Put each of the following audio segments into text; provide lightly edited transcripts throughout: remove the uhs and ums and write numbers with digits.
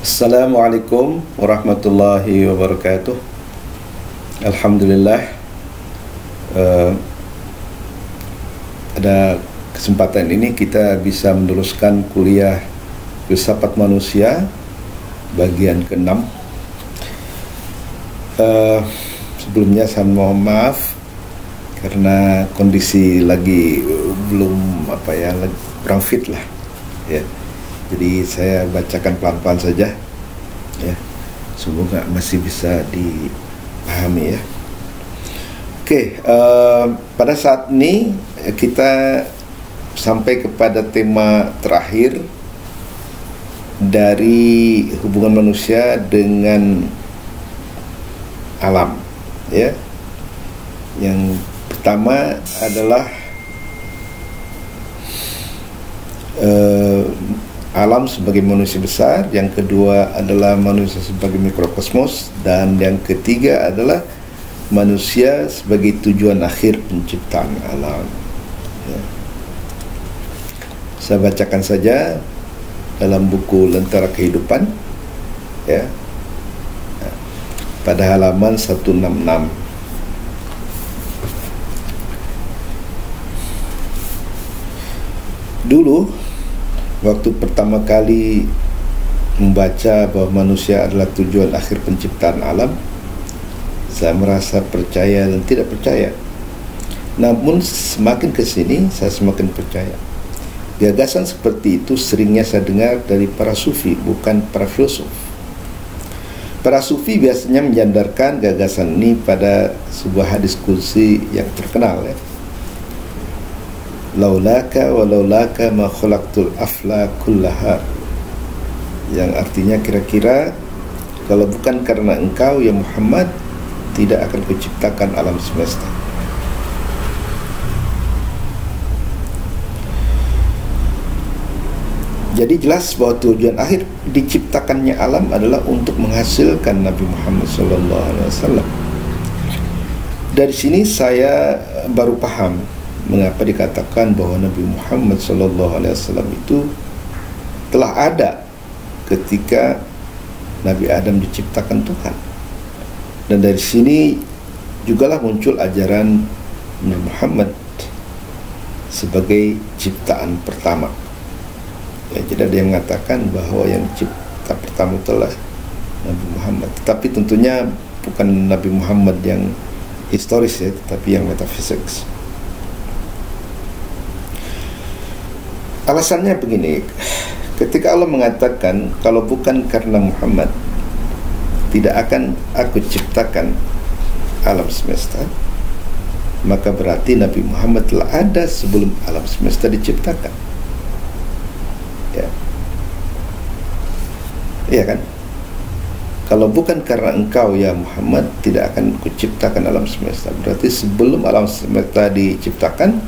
Assalamualaikum warahmatullahi wabarakatuh. Alhamdulillah, pada kesempatan ini kita bisa meneruskan kuliah filsafat manusia bagian ke-6. Sebelumnya saya mohon maaf karena kondisi lagi belum kurang fit lah ya. Jadi saya bacakan pelan-pelan saja ya. Semoga masih bisa dipahami ya. Oke, pada saat ini kita sampai kepada tema terakhir dari hubungan manusia dengan alam ya. Yang pertama adalah alam sebagai manusia besar, yang kedua adalah manusia sebagai mikrokosmos, dan yang ketiga adalah manusia sebagai tujuan akhir penciptaan alam ya. Saya bacakan saja dalam buku Lentera Kehidupan ya, pada halaman 166. Dulu waktu pertama kali membaca bahwa manusia adalah tujuan akhir penciptaan alam, saya merasa percaya dan tidak percaya. Namun semakin ke sini saya semakin percaya. Gagasan seperti itu seringnya saya dengar dari para sufi, bukan para filsuf. Para sufi biasanya menyandarkan gagasan ini pada sebuah hadis qudsi yang terkenal ya. Laulaka wa laulaka ma khalaqtul afla kullaha, yang artinya kira-kira kalau bukan karena engkau ya Muhammad, tidak akan kuciptakan alam semesta. Jadi jelas bahwa tujuan akhir diciptakannya alam adalah untuk menghasilkan Nabi Muhammad SAW. Dari sini saya baru paham mengapa dikatakan bahwa Nabi Muhammad SAW itu telah ada ketika Nabi Adam diciptakan Tuhan. Dan dari sini jugalah muncul ajaran Nabi Muhammad sebagai ciptaan pertama ya. Jadi ada yang mengatakan bahwa yang cipta pertama itulah Nabi Muhammad, tetapi tentunya bukan Nabi Muhammad yang historis ya, tetapi yang metafisik. Alasannya begini, ketika Allah mengatakan kalau bukan karena Muhammad tidak akan aku ciptakan alam semesta, maka berarti Nabi Muhammad telah ada sebelum alam semesta diciptakan ya. Iya kan? Kalau bukan karena engkau ya Muhammad, tidak akan kuciptakan alam semesta, berarti sebelum alam semesta diciptakan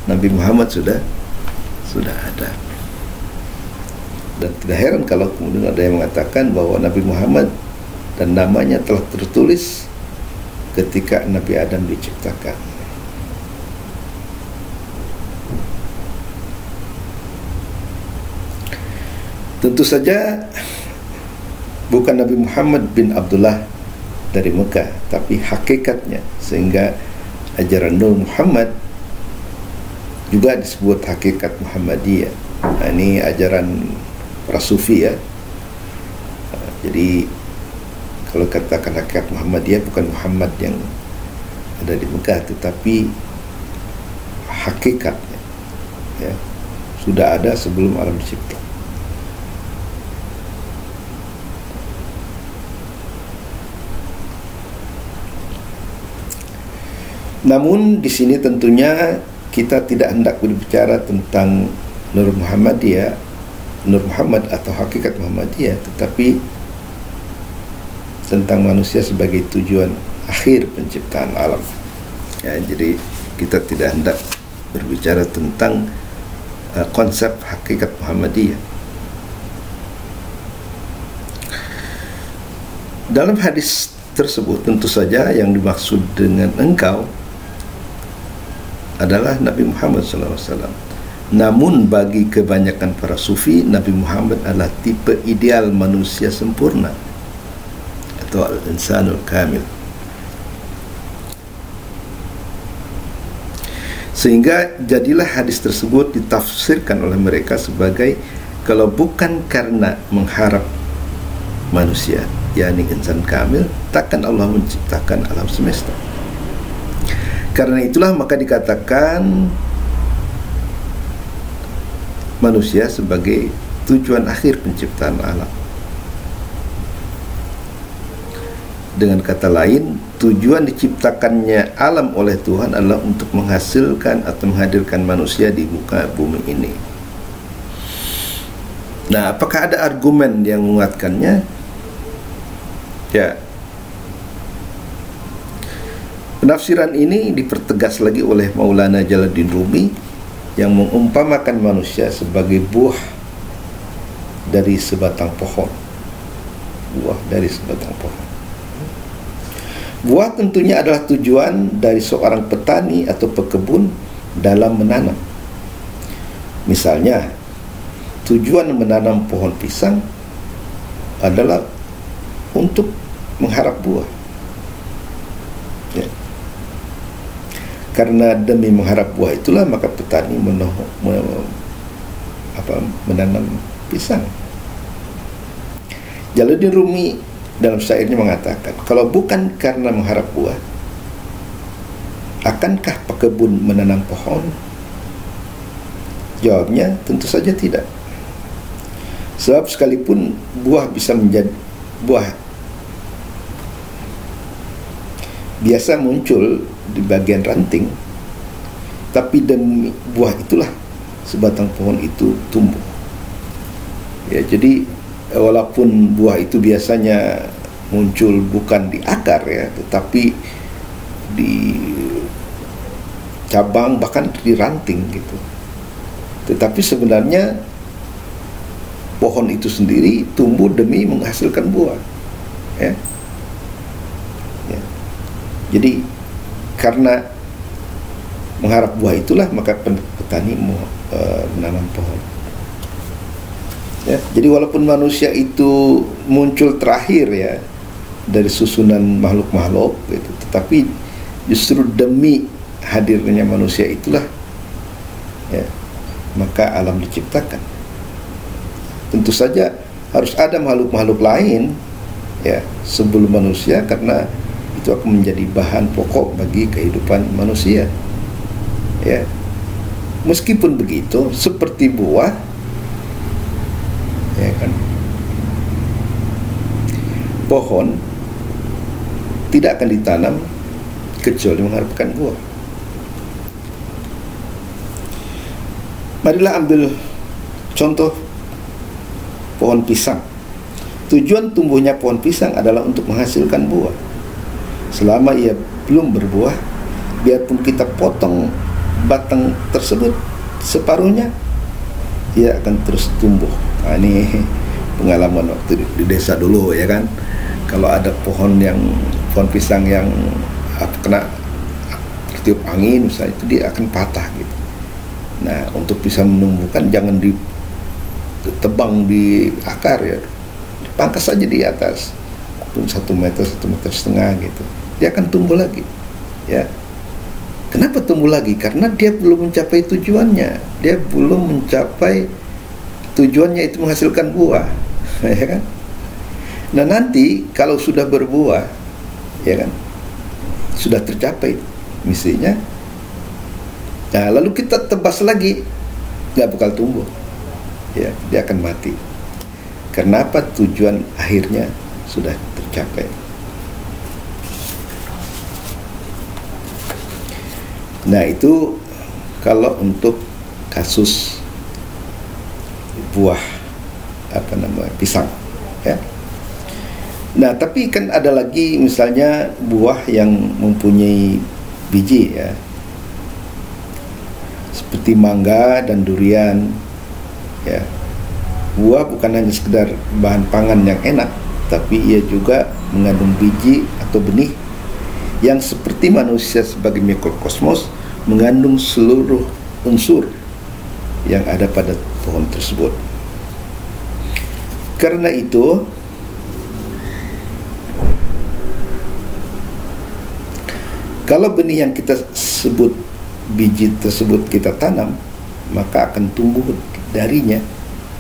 Nabi Muhammad sudah ada. Dan tidak heran kalau kemudian ada yang mengatakan bahwa Nabi Muhammad dan namanya telah tertulis ketika Nabi Adam diciptakan. Tentu saja bukan Nabi Muhammad bin Abdullah dari Mekah, tapi hakikatnya, sehingga ajaran Nur Muhammad juga disebut hakikat Muhammadiyah. Nah, ini ajaran para sufi ya. Jadi kalau katakan hakikat Muhammadiyah, bukan Muhammad yang ada di Mekah, tetapi hakikatnya ya, sudah ada sebelum alam dicipta. Namun di sini tentunya kita tidak hendak berbicara tentang Nur Muhammadiyah, Nur Muhammad atau hakikat Muhammadiyah, tetapi tentang manusia sebagai tujuan akhir penciptaan alam ya. Jadi kita tidak hendak berbicara tentang konsep hakikat Muhammadiyah. Dalam hadis tersebut tentu saja yang dimaksud dengan engkau adalah Nabi Muhammad SAW. Namun bagi kebanyakan para sufi, Nabi Muhammad adalah tipe ideal manusia sempurna atau al-insanul kamil. Sehingga jadilah hadis tersebut ditafsirkan oleh mereka sebagai, kalau bukan karena mengharap manusia, yakni insan kamil, takkan Allah menciptakan alam semesta. Karena itulah maka dikatakan manusia sebagai tujuan akhir penciptaan alam. Dengan kata lain, tujuan diciptakannya alam oleh Tuhan adalah untuk menghasilkan atau menghadirkan manusia di muka bumi ini. Nah, apakah ada argumen yang menguatkannya? Ya, penafsiran ini dipertegas lagi oleh Maulana Jalaluddin Rumi yang mengumpamakan manusia sebagai buah dari sebatang pohon. Buah dari sebatang pohon. Buah tentunya adalah tujuan dari seorang petani atau pekebun dalam menanam. Misalnya, tujuan menanam pohon pisang adalah untuk mengharap buah. Ya. Karena demi mengharap buah itulah maka petani menanam pisang. Jalaluddin Rumi dalam syairnya mengatakan, kalau bukan karena mengharap buah, akankah pekebun menanam pohon? Jawabnya tentu saja tidak. Sebab sekalipun buah bisa menjadi buah biasa muncul di bagian ranting, tapi demi buah itulah sebatang pohon itu tumbuh. Ya, jadi walaupun buah itu biasanya muncul bukan di akar ya, tetapi di cabang, bahkan di ranting gitu. Tetapi sebenarnya pohon itu sendiri tumbuh demi menghasilkan buah. Ya. Ya. Jadi karena mengharap buah itulah maka petani menanam pohon. Ya, jadi walaupun manusia itu muncul terakhir ya dari susunan makhluk-makhluk gitu, tetapi justru demi hadirnya manusia itulah ya maka alam diciptakan. Tentu saja harus ada makhluk-makhluk lain ya sebelum manusia, karena itu akan menjadi bahan pokok bagi kehidupan manusia. Ya. Meskipun begitu, seperti buah ya kan, pohon tidak akan ditanam kecuali mengharapkan buah. Marilah ambil contoh pohon pisang. Tujuan tumbuhnya pohon pisang adalah untuk menghasilkan buah. Selama ia belum berbuah, biarpun kita potong batang tersebut separuhnya, ia akan terus tumbuh. Nah, ini pengalaman waktu di desa dulu ya kan. Kalau ada pohon pisang yang kena tertiup angin misalnya, itu dia akan patah gitu. Nah, untuk bisa menumbuhkan jangan ditebang di akar ya, dipangkas saja di atas 1 meter, 1,5 meter gitu, dia akan tumbuh lagi ya. Kenapa tumbuh lagi? Karena dia belum mencapai tujuannya. Dia belum mencapai tujuannya itu menghasilkan buah, ya kan? Nah, nanti kalau sudah berbuah, ya kan, sudah tercapai misinya. Nah, lalu kita tebas lagi, nggak bakal tumbuh, ya, dia akan mati. Kenapa? Tujuan akhirnya sudah tercapai. Nah, itu kalau untuk kasus buah pisang ya. Nah, tapi kan ada lagi misalnya buah yang mempunyai biji ya, seperti mangga dan durian ya. Buah bukan hanya sekedar bahan pangan yang enak, tapi ia juga mengandung biji atau benih yang seperti manusia sebagai mikrokosmos mengandung seluruh unsur yang ada pada pohon tersebut. Karena itu, kalau benih yang kita sebut, biji tersebut kita tanam, maka akan tumbuh darinya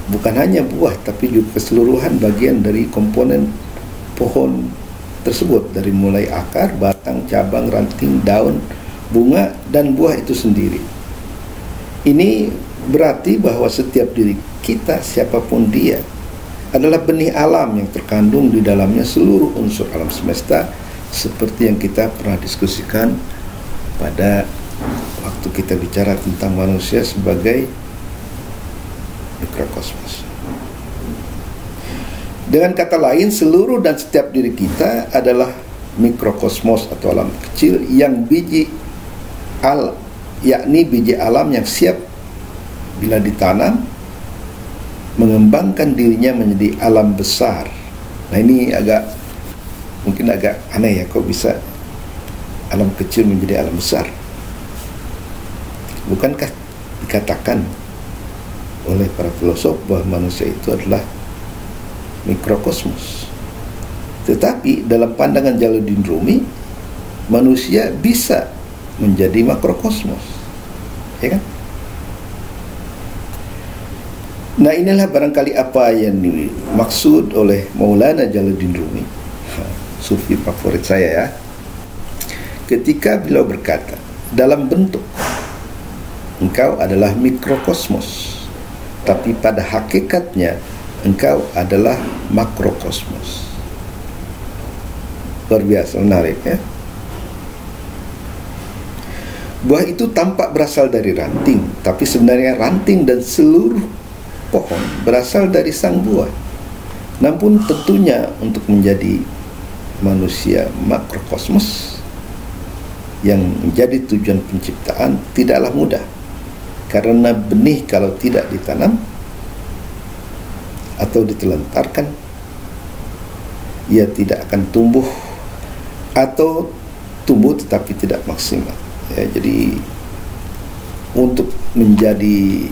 bukan hanya buah, tapi juga keseluruhan bagian dari komponen pohon tersebut, dari mulai akar, batang, cabang, ranting, daun, bunga, dan buah itu sendiri. Ini berarti bahwa setiap diri kita, siapapun dia, adalah benih alam yang terkandung di dalamnya seluruh unsur alam semesta, seperti yang kita pernah diskusikan pada waktu kita bicara tentang manusia sebagai mikrokosmos. Dengan kata lain, seluruh dan setiap diri kita adalah mikrokosmos atau alam kecil yang yakni biji alam yang siap bila ditanam mengembangkan dirinya menjadi alam besar. Nah, ini mungkin agak aneh ya, kok bisa alam kecil menjadi alam besar? Bukankah dikatakan oleh para filosof bahwa manusia itu adalah mikrokosmos? Tetapi dalam pandangan Jalaluddin Rumi, manusia bisa menjadi makrokosmos, ya kan? Nah, inilah barangkali apa yang dimaksud oleh Maulana Jalaluddin Rumi, sufi favorit saya ya, ketika beliau berkata, dalam bentuk engkau adalah mikrokosmos, tapi pada hakikatnya engkau adalah makrokosmos. Luar biasa, menarik ya. Buah itu tampak berasal dari ranting, tapi sebenarnya ranting dan seluruh pohon berasal dari sang buah. Namun tentunya untuk menjadi manusia makrokosmos yang menjadi tujuan penciptaan tidaklah mudah, karena benih kalau tidak ditanam atau ditelantarkan, ia tidak akan tumbuh atau tumbuh tetapi tidak maksimal ya. Jadi untuk menjadi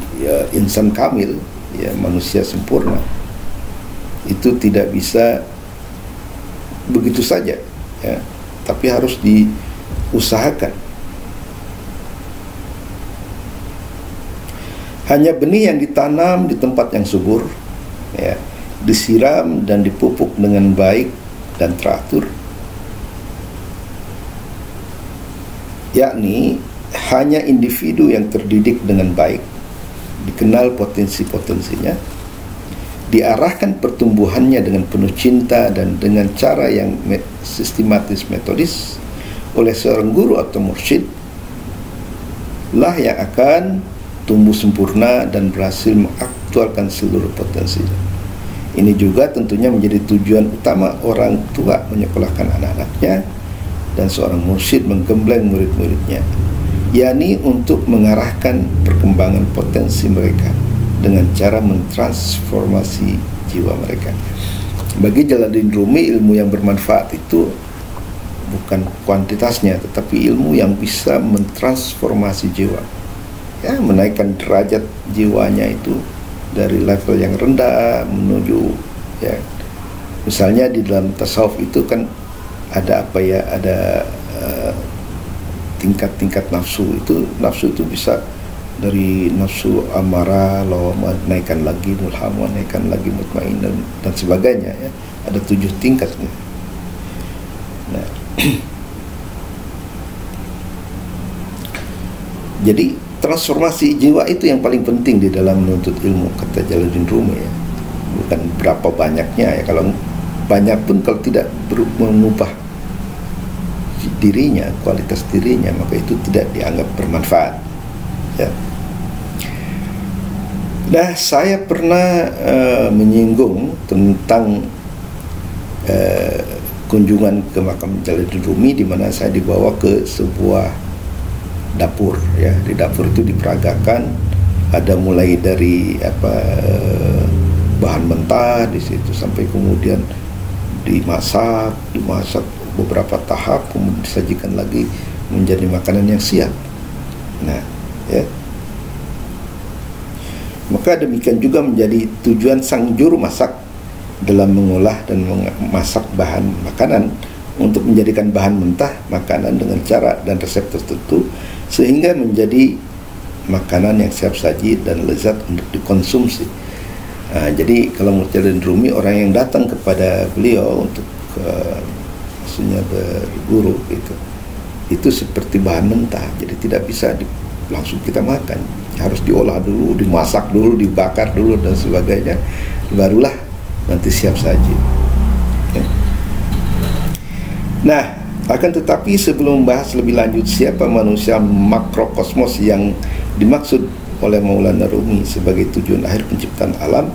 insan kamil, ya, manusia sempurna, itu tidak bisa begitu saja ya, tapi harus diusahakan. Hanya benih yang ditanam di tempat yang subur ya, disiram dan dipupuk dengan baik dan teratur, yakni hanya individu yang terdidik dengan baik, dikenal potensi-potensinya, diarahkan pertumbuhannya dengan penuh cinta dan dengan cara yang sistematis metodis oleh seorang guru atau mursyid, lah yang akan tumbuh sempurna dan berhasil mengaktualkan seluruh potensinya. Ini juga tentunya menjadi tujuan utama orang tua menyekolahkan anak-anaknya dan seorang mursyid menggembleng murid-muridnya, yakni untuk mengarahkan perkembangan potensi mereka dengan cara mentransformasi jiwa mereka. Bagi Jalaluddin Rumi, ilmu yang bermanfaat itu bukan kuantitasnya, tetapi ilmu yang bisa mentransformasi jiwa ya, menaikkan derajat jiwanya itu dari level yang rendah menuju ya, misalnya di dalam tasawuf itu kan ada apa ya, ada tingkat-tingkat nafsu itu bisa dari nafsu amarah, lawamah, naikkan lagi mulhamah, naikkan lagi mutmain dan sebagainya ya. Ada 7 tingkatnya. Nah, jadi transformasi jiwa itu yang paling penting di dalam menuntut ilmu, kata Jalaluddin Rumi ya. Bukan berapa banyaknya ya, kalau banyak pun kalau tidak mengubah dirinya, kualitas dirinya, maka itu tidak dianggap bermanfaat ya. Nah, saya pernah menyinggung tentang kunjungan ke makam Jalaluddin Rumi, di mana saya dibawa ke sebuah dapur ya. Di dapur itu diperagakan, ada mulai dari bahan mentah di situ sampai kemudian dimasak beberapa tahap, kemudian disajikan lagi menjadi makanan yang siap. Nah, ya. Maka demikian juga menjadi tujuan sang juru masak dalam mengolah dan memasak bahan makanan untuk menjadikan bahan mentah makanan dengan cara dan resep tertentu sehingga menjadi makanan yang siap saji dan lezat untuk dikonsumsi. Jadi kalau Murtadin Rumi, orang yang datang kepada beliau untuk maksudnya berguru itu seperti bahan mentah, jadi tidak bisa langsung kita makan, harus diolah dulu, dimasak dulu, dibakar dulu dan sebagainya, barulah nanti siap saji. Nah, akan tetapi sebelum membahas lebih lanjut siapa manusia makrokosmos yang dimaksud oleh Maulana Rumi sebagai tujuan akhir penciptaan alam,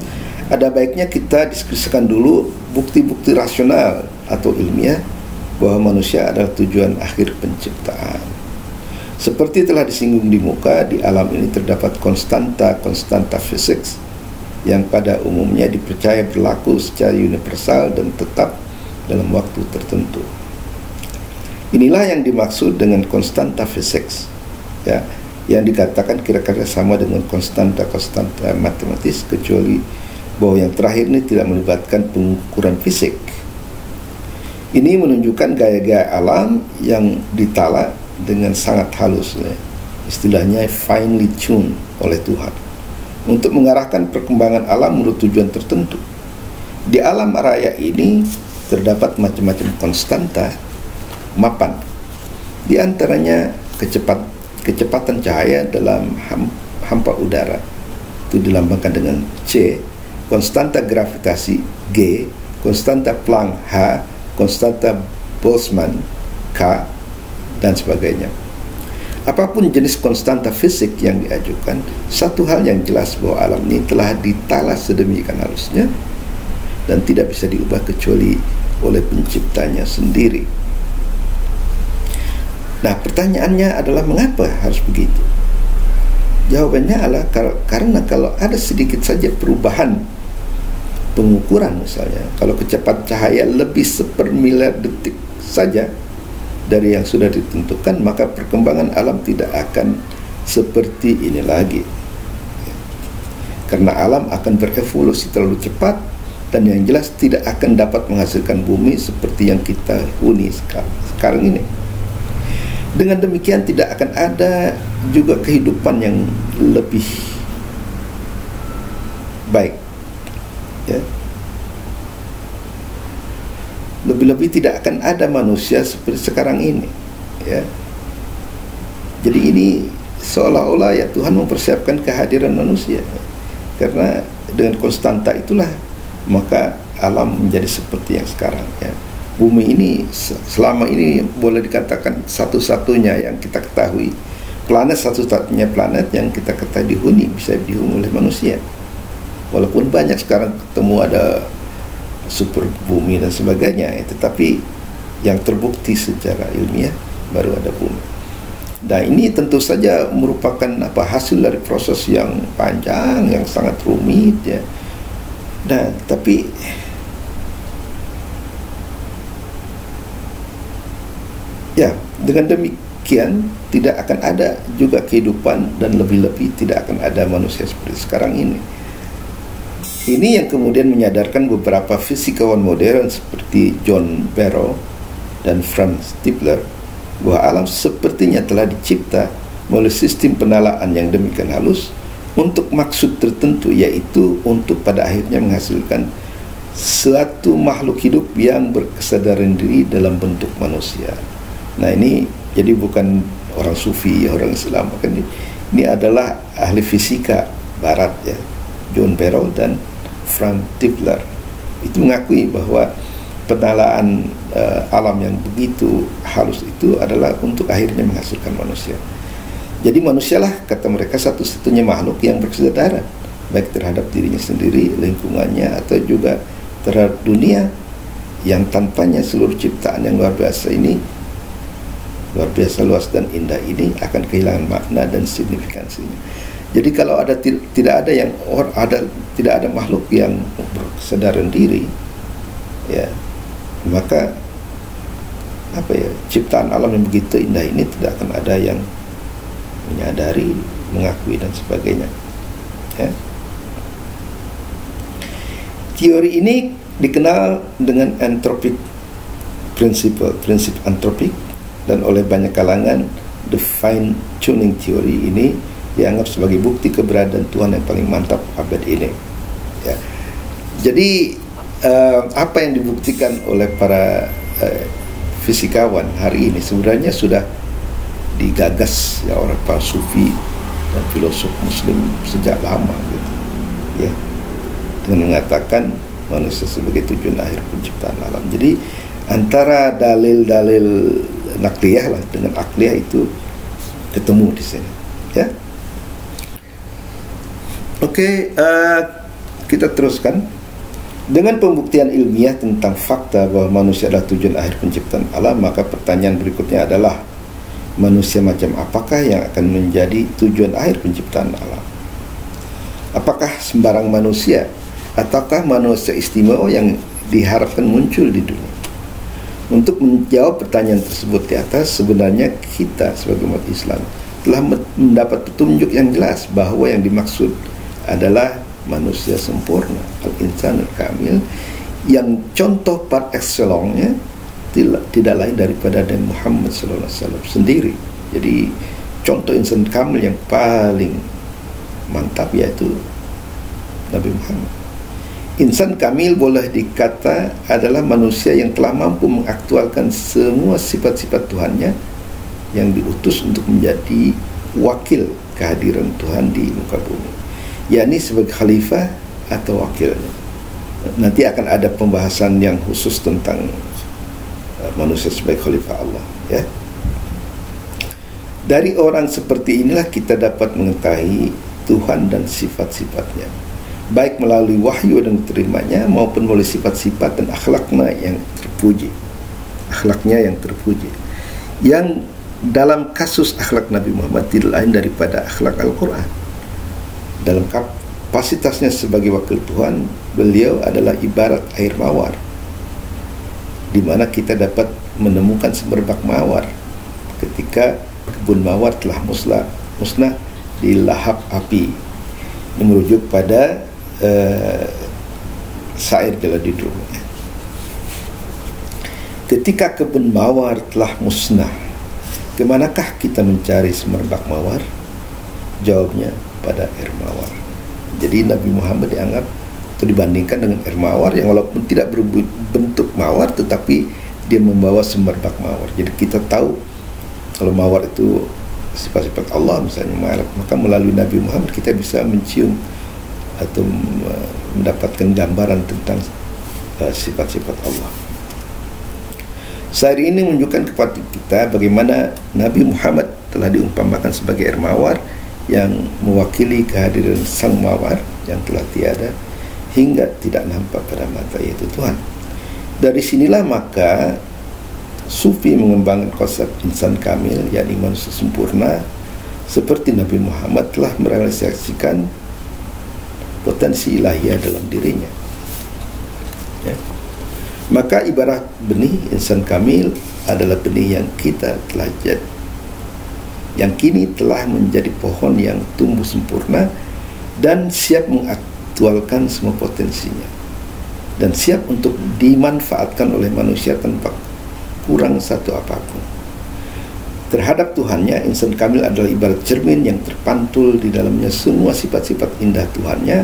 ada baiknya kita diskusikan dulu bukti-bukti rasional atau ilmiah bahwa manusia adalah tujuan akhir penciptaan. Seperti telah disinggung di muka, di alam ini terdapat konstanta fisik yang pada umumnya dipercaya berlaku secara universal dan tetap dalam waktu tertentu. Inilah yang dimaksud dengan konstanta fisik, ya, yang dikatakan kira-kira sama dengan konstanta matematis, kecuali bahwa yang terakhir ini tidak melibatkan pengukuran fisik. Ini menunjukkan gaya-gaya alam yang ditala dengan sangat halus, ya, istilahnya finely tuned oleh Tuhan untuk mengarahkan perkembangan alam menurut tujuan tertentu. Di alam raya ini terdapat macam-macam konstanta mapan, di antaranya kecepatan cahaya dalam hampa udara, itu dilambangkan dengan C, konstanta gravitasi G, konstanta Planck H, konstanta Boltzmann K, dan sebagainya. Apapun jenis konstanta fisik yang diajukan, satu hal yang jelas bahwa alam ini telah ditala sedemikian halusnya dan tidak bisa diubah kecuali oleh penciptanya sendiri. Nah, pertanyaannya adalah mengapa harus begitu? Jawabannya adalah karena kalau ada sedikit saja perubahan pengukuran, misalnya kalau kecepatan cahaya lebih sepermiliar detik saja dari yang sudah ditentukan, maka perkembangan alam tidak akan seperti ini lagi, karena alam akan berevolusi terlalu cepat dan yang jelas tidak akan dapat menghasilkan bumi seperti yang kita huni sekarang ini. Dengan demikian tidak akan ada juga kehidupan yang lebih baik, ya. Lebih-lebih tidak akan ada manusia seperti sekarang ini, ya. Jadi ini seolah-olah ya Tuhan mempersiapkan kehadiran manusia, karena dengan konstanta itulah maka alam menjadi seperti yang sekarang, ya. Bumi ini selama ini boleh dikatakan satu-satunya yang kita ketahui, planet satu-satunya planet yang kita ketahui dihuni, bisa dihuni oleh manusia. Walaupun banyak sekarang ketemu ada super bumi dan sebagainya, tetapi yang terbukti secara ilmiah baru ada bumi. Nah, ini tentu saja merupakan hasil dari proses yang panjang, yang sangat rumit, ya. Nah, tapi ya, dengan demikian tidak akan ada juga kehidupan dan lebih-lebih tidak akan ada manusia seperti sekarang ini. Ini yang kemudian menyadarkan beberapa fisikawan modern seperti John Barrow dan Franz Tipler bahwa alam sepertinya telah dicipta melalui sistem penalaan yang demikian halus untuk maksud tertentu, yaitu untuk pada akhirnya menghasilkan suatu makhluk hidup yang berkesadaran diri dalam bentuk manusia. Nah, ini jadi bukan orang sufi, orang Islam, kan ini adalah ahli fisika barat, ya, John Barrow dan Franz Tipler. Itu mengakui bahwa penalaan alam yang begitu halus itu adalah untuk akhirnya menghasilkan manusia. Jadi manusialah, kata mereka, satu-satunya makhluk yang berkesadaran baik terhadap dirinya sendiri, lingkungannya, atau juga terhadap dunia yang tanpanya seluruh ciptaan yang luar biasa ini, luar biasa luas dan indah ini akan kehilangan makna dan signifikansinya. Jadi kalau tidak ada makhluk yang berkesadaran diri, ya, maka ciptaan alam yang begitu indah ini tidak akan ada yang menyadari, mengakui dan sebagainya, ya. Teori ini dikenal dengan anthropic principle, prinsip antropik, dan oleh banyak kalangan the fine tuning theory ini dianggap sebagai bukti keberadaan Tuhan yang paling mantap abad ini. Ya. Jadi apa yang dibuktikan oleh para fisikawan hari ini sebenarnya sudah digagas ya oleh para sufi dan filosof Muslim sejak lama, gitu. Ya, dengan mengatakan manusia sebagai tujuan akhir penciptaan alam. Jadi antara dalil-dalil nakliyah lah dengan akliyah itu ketemu di sini. Ya. Oke, kita teruskan dengan pembuktian ilmiah tentang fakta bahwa manusia adalah tujuan akhir penciptaan alam. Maka pertanyaan berikutnya adalah, manusia macam apakah yang akan menjadi tujuan akhir penciptaan alam? Apakah sembarang manusia ataukah manusia istimewa yang diharapkan muncul di dunia? Untuk menjawab pertanyaan tersebut di atas, sebenarnya kita sebagai umat Islam telah mendapat petunjuk yang jelas bahwa yang dimaksud adalah manusia sempurna, al-insan al-kamil, yang contoh par excellence-nya tidak lain daripada Nabi Muhammad SAW sendiri. Jadi contoh insan kamil yang paling mantap yaitu Nabi Muhammad. Insan kamil boleh dikata adalah manusia yang telah mampu mengaktualkan semua sifat-sifat Tuhannya yang diutus untuk menjadi wakil kehadiran Tuhan di muka bumi, yakni sebagai khalifah atau wakilnya. Nanti akan ada pembahasan yang khusus tentang manusia sebagai khalifah Allah, ya. Dari orang seperti inilah kita dapat mengetahui Tuhan dan sifat-sifatnya, baik melalui wahyu dan terimanya maupun melalui sifat-sifat dan akhlaknya yang terpuji. Yang dalam kasus akhlak Nabi Muhammad tidak lain daripada akhlak Al-Quran. Dalam kapasitasnya sebagai wakil Tuhan, beliau adalah ibarat air mawar, di mana kita dapat menemukan semerbak mawar ketika kebun mawar telah musnah di lahap api. Ini merujuk pada syair Jalaluddin. Ketika kebun mawar telah musnah, kemanakah kita mencari semerbak mawar? Jawabnya pada air mawar. Jadi Nabi Muhammad dianggap atau dibandingkan dengan air mawar yang walaupun tidak berbentuk mawar tetapi dia membawa semerbak mawar. Jadi kita tahu kalau mawar itu sifat-sifat Allah misalnya, maka melalui Nabi Muhammad kita bisa mencium atau mendapatkan gambaran tentang sifat-sifat Allah. Syair ini menunjukkan kepada kita bagaimana Nabi Muhammad telah diumpamakan sebagai air mawar yang mewakili kehadiran sang mawar yang telah tiada hingga tidak nampak pada mata, yaitu Tuhan. Dari sinilah maka Sufi mengembangkan konsep insan kamil, yakni manusia sempurna, seperti Nabi Muhammad telah merealisasikan potensi ilahiyah dalam dirinya. Ya. Maka ibarat benih insan kamil adalah benih yang kita telah jadi, yang kini telah menjadi pohon yang tumbuh sempurna dan siap mengaktualkan semua potensinya dan siap untuk dimanfaatkan oleh manusia tanpa kurang satu apapun. Terhadap Tuhannya, insan kamil adalah ibarat cermin yang terpantul di dalamnya semua sifat-sifat indah Tuhannya,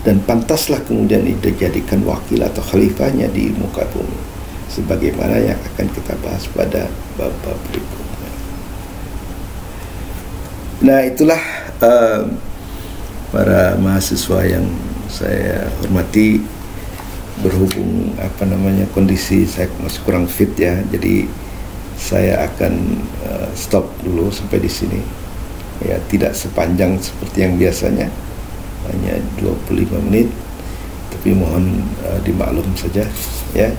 dan pantaslah kemudian dijadikan wakil atau khalifahnya di muka bumi, sebagaimana yang akan kita bahas pada bab-bab berikutnya. Nah, itulah para mahasiswa yang saya hormati. Berhubung kondisi saya masih kurang fit ya, jadi saya akan stop dulu sampai di sini. Ya, tidak sepanjang seperti yang biasanya, hanya 25 menit, tapi mohon dimaklum saja ya.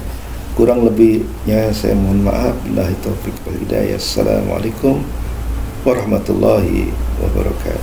Kurang lebihnya saya mohon maaf. Billahi taufiq wal hidayah. Assalamualaikum warahmatullahi wabarakatuh.